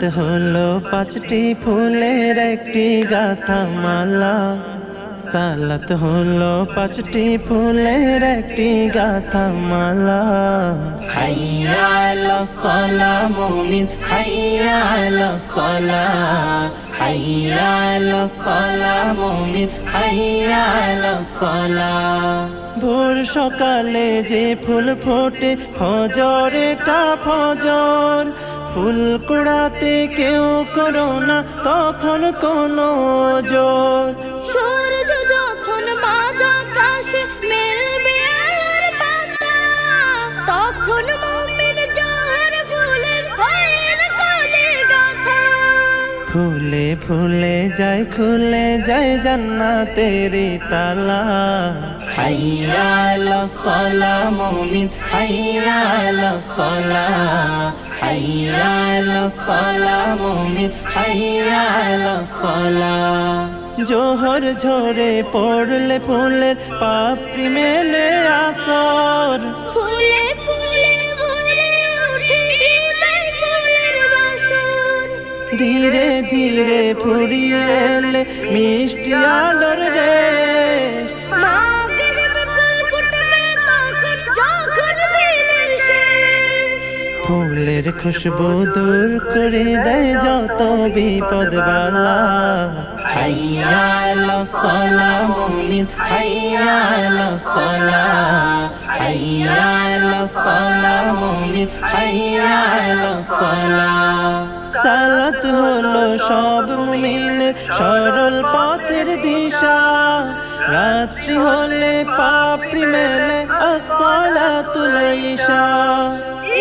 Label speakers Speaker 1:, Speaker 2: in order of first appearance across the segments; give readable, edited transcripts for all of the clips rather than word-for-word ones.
Speaker 1: সালাত হলো পাঁচটি ফুলের একটি গাথা মালা। সালাত হলো পাঁচটি ফুলের একটি গাথা মালা।
Speaker 2: হাইয়া আলাস সালাহ মুমিন হাইয়া আলাস সালাহ, হাইয়া আলাস সালাহ মুমিন হাইয়া আলাস সালাহ।
Speaker 1: ভোর সকালে যে ফুল ফোটে ফজরেটা ফজর, ফুল কুড়াতে কেউ করো না তখন কোনো জোর।
Speaker 3: সূর্য যখন মাঝ আকাশে মেলবে আলোর পাতা, তখন মুমিন জোহর ফুলের হয়ে কলে গাথা।
Speaker 1: ফুলে ফুলে যায় খুলে যায় জান্নাতেরি তালা।
Speaker 2: হাইয়া আলাস সালাহ মুমিন হাইয়া আলাস সালাহ, হাইয়া আলাস সালাহ মুমিন হাইয়া আলাস সালাহ।
Speaker 1: জোহর ঝরে পড়লে ফুলের পাপড়ি মেলে আসর,
Speaker 3: ফুলে ফুলে ভরে ওঠে হৃদয় ফুলের বাসর।
Speaker 1: ধীরে ধীরে ফুরিয়ে এলে মিষ্টি আলোর রেশ।
Speaker 3: মাগরিব ফুল ফুটবে তখন যখন দিনের শেষ।
Speaker 1: ফুলের খুশবু দূর করে দেয় যত বিপদ বালা।
Speaker 2: হাইয়া আলাস সালাহ মুমিন হাইয়া আলাস সালাহ, হাইয়া আলাস সালাহ মুমিন হাইয়া আলাস সালাহ।
Speaker 1: সালাত হলো সব মুমিনের সরল পথের দিশা। রাত্রি হলে পাপড়ি মেলে আসসালাতুল ইশা।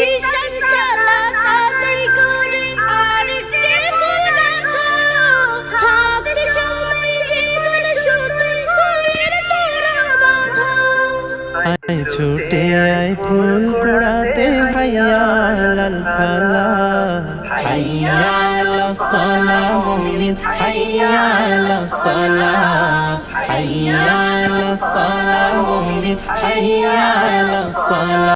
Speaker 3: ঈশান সালাত আদায় করে আরেকটি ফুল গাথা, থাকতে সময় জীবন শুধু ফুলের তোড়া বাঁধা।
Speaker 1: আয় ছুটে আয় ফুল কুড়াতে হাইয়া আলাল ফালা।
Speaker 2: হাইয়া আলাস সালাহ মুমিন হাইয়া আলাস সালাহ, হাইয়া আলাস সালাহ মুমিন হাইয়া আলাস সালাহ।